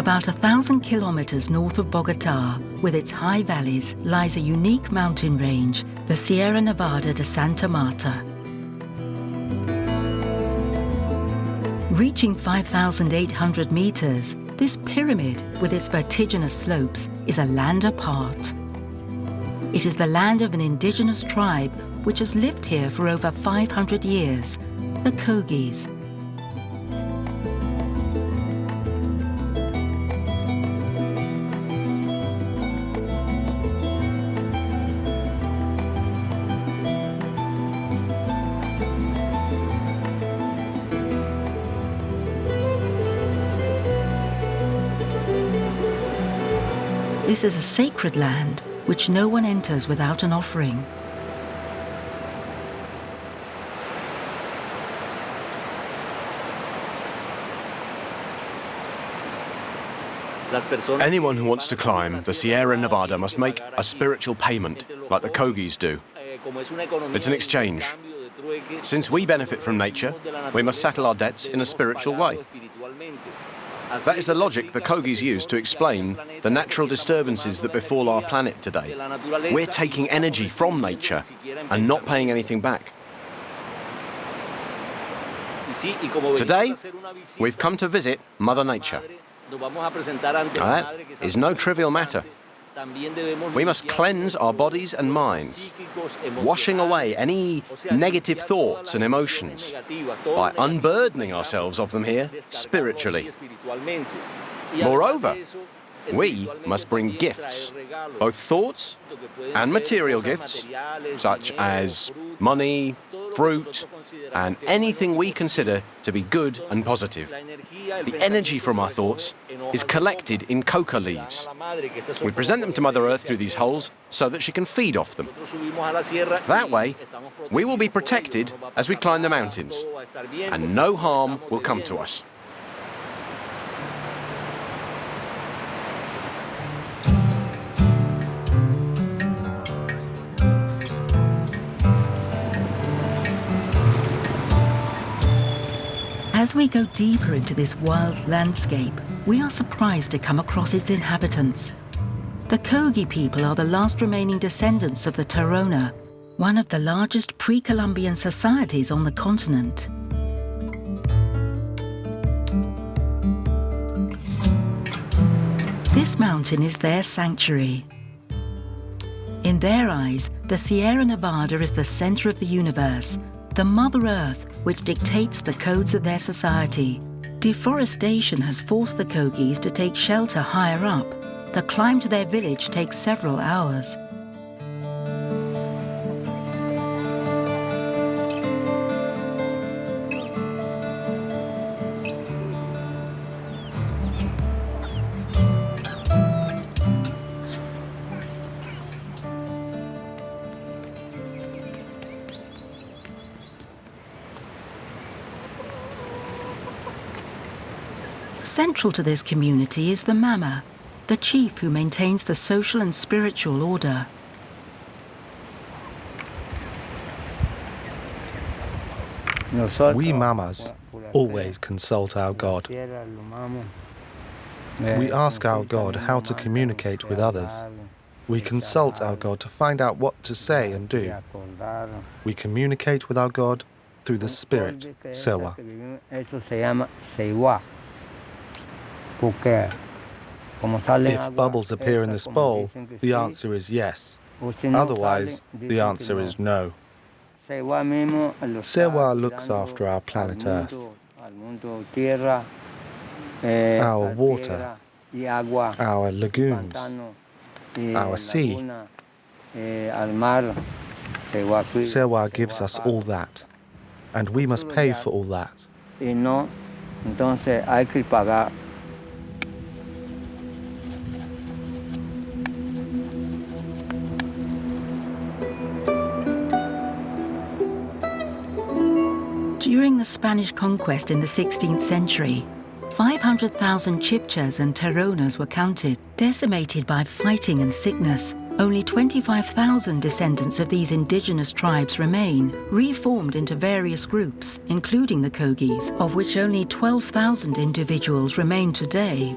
About 1,000 kilometers north of Bogotá, with its high valleys, lies a unique mountain range, the Sierra Nevada de Santa Marta. Reaching 5,800 meters, this pyramid, with its vertiginous slopes, is a land apart. It is the land of an indigenous tribe which has lived here for over 500 years, the Kogis. This is a sacred land which no one enters without an offering. Anyone who wants to climb the Sierra Nevada must make a spiritual payment, like the Kogis do. It's an exchange. Since we benefit from nature, we must settle our debts in a spiritual way. That is the logic the Kogis use to explain the natural disturbances that befall our planet today. We're taking energy from nature and not paying anything back. Today, we've come to visit Mother Nature. That is no trivial matter. We must cleanse our bodies and minds, washing away any negative thoughts and emotions by unburdening ourselves of them here spiritually. Moreover, we must bring gifts, both thoughts and material gifts, such as money, fruit, and anything we consider to be good and positive. The energy from our thoughts is collected in coca leaves. We present them to Mother Earth through these holes so that she can feed off them. That way, we will be protected as we climb the mountains, and no harm will come to us. As we go deeper into this wild landscape, we are surprised to come across its inhabitants. The Kogi people are the last remaining descendants of the Tairona, one of the largest pre-Columbian societies on the continent. This mountain is their sanctuary. In their eyes, the Sierra Nevada is the center of the universe, the Mother Earth, which dictates the codes of their society. Deforestation has forced the Kogis to take shelter higher up. The climb to their village takes several hours. Central to this community is the Mama, the chief who maintains the social and spiritual order. We Mamas always consult our God. We ask our God how to communicate with others. We consult our God to find out what to say and do. We communicate with our God through the spirit, Sewa. If bubbles appear in this bowl, the answer is yes. Otherwise, the answer is no. Sewa looks after our planet Earth, our water, our lagoons, our sea. Sewa gives us all that, and we must pay for all that. During the Spanish conquest in the 16th century, 500,000 Chibchas and Taironas were counted, decimated by fighting and sickness. Only 25,000 descendants of these indigenous tribes remain, reformed into various groups, including the Kogis, of which only 12,000 individuals remain today.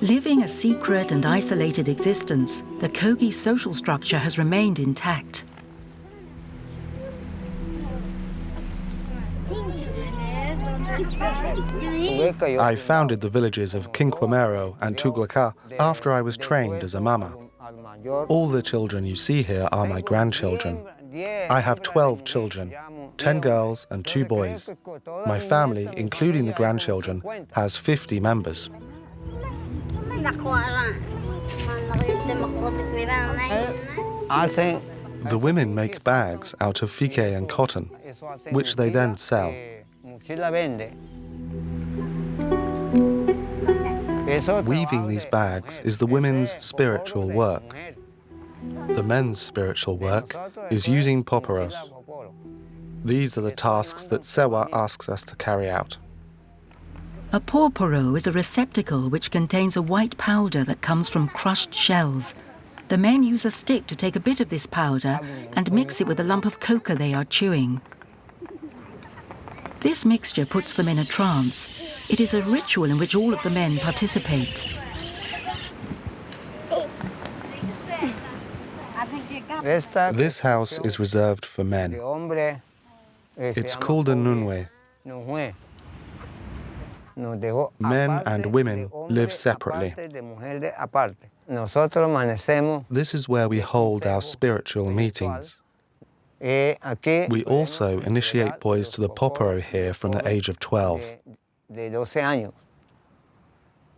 Living a secret and isolated existence, the Kogi social structure has remained intact. I founded the villages of Quinquamero and Tuguaca after I was trained as a mama. All the children you see here are my grandchildren. I have 12 children, 10 girls and 2 boys. My family, including the grandchildren, has 50 members. The women make bags out of fique and cotton, which they then sell. Weaving these bags is the women's spiritual work. The men's spiritual work is using poporos. These are the tasks that Sewa asks us to carry out. A porporo is a receptacle which contains a white powder that comes from crushed shells. The men use a stick to take a bit of this powder and mix it with a lump of coca they are chewing. This mixture puts them in a trance. It is a ritual in which all of the men participate. This house is reserved for men. It's called a nunwe. Men and women live separately. This is where we hold our spiritual meetings. We also initiate boys to the poporo here from the age of 12.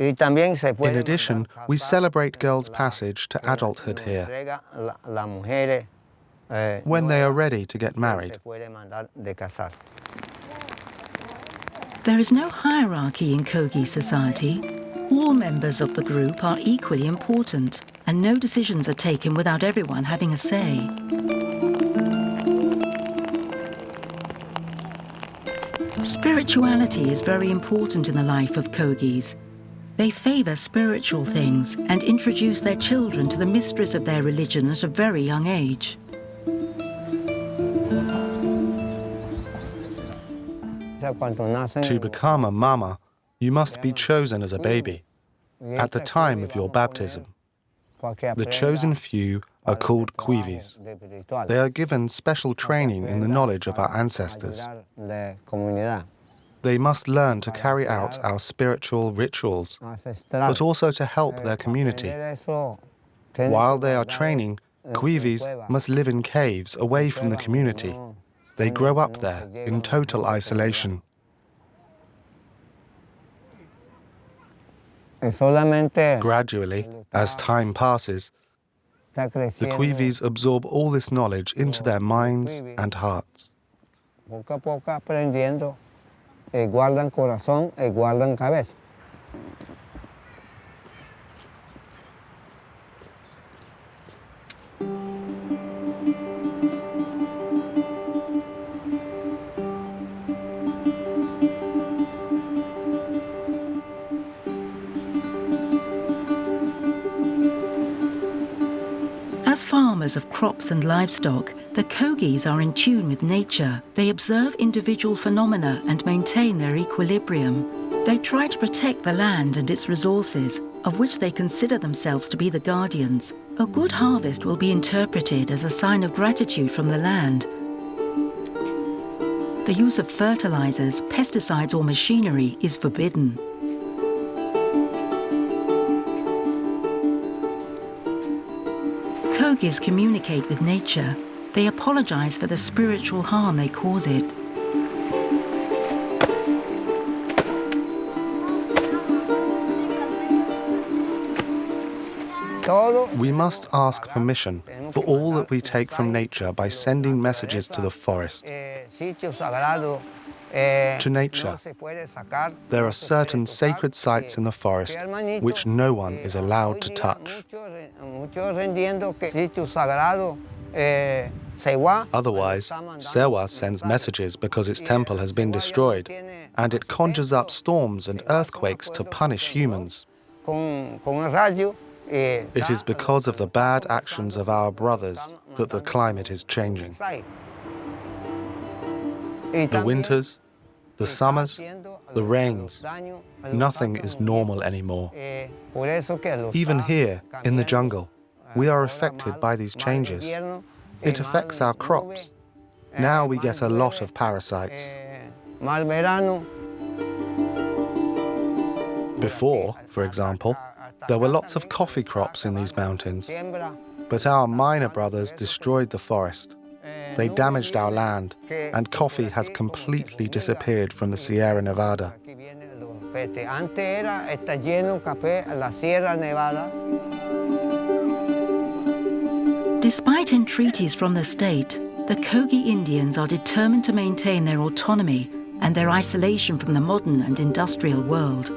In addition, we celebrate girls' passage to adulthood here, when they are ready to get married. There is no hierarchy in Kogi society. All members of the group are equally important, and no decisions are taken without everyone having a say. Spirituality is very important in the life of Kogis. They favor spiritual things and introduce their children to the mysteries of their religion at a very young age. To become a mama, you must be chosen as a baby at the time of your baptism. The chosen few are called Kogis. They are given special training in the knowledge of our ancestors. They must learn to carry out our spiritual rituals, but also to help their community. While they are training, Kogis must live in caves away from the community. They grow up there in total isolation. Gradually, as time passes, the Kogis absorb all this knowledge into their minds and hearts. Guardan corazón y guardan cabeza. As farmers of crops and livestock, the Kogis are in tune with nature. They observe individual phenomena and maintain their equilibrium. They try to protect the land and its resources, of which they consider themselves to be the guardians. A good harvest will be interpreted as a sign of gratitude from the land. The use of fertilizers, pesticides or machinery is forbidden. Kogis communicate with nature. They apologize for the spiritual harm they cause it. We must ask permission for all that we take from nature by sending messages to the forest. To nature, there are certain sacred sites in the forest which no one is allowed to touch. Otherwise, Sewa sends messages because its temple has been destroyed, and it conjures up storms and earthquakes to punish humans. It is because of the bad actions of our brothers that the climate is changing. The winters, The summers, the rains, nothing is normal anymore. Even here, in the jungle, we are affected by these changes. It affects our crops. Now we get a lot of parasites. Before, for example, there were lots of coffee crops in these mountains. But our miner brothers destroyed the forest. They damaged our land, and coffee has completely disappeared from the Sierra Nevada. Despite entreaties from the state, the Kogi Indians are determined to maintain their autonomy and their isolation from the modern and industrial world.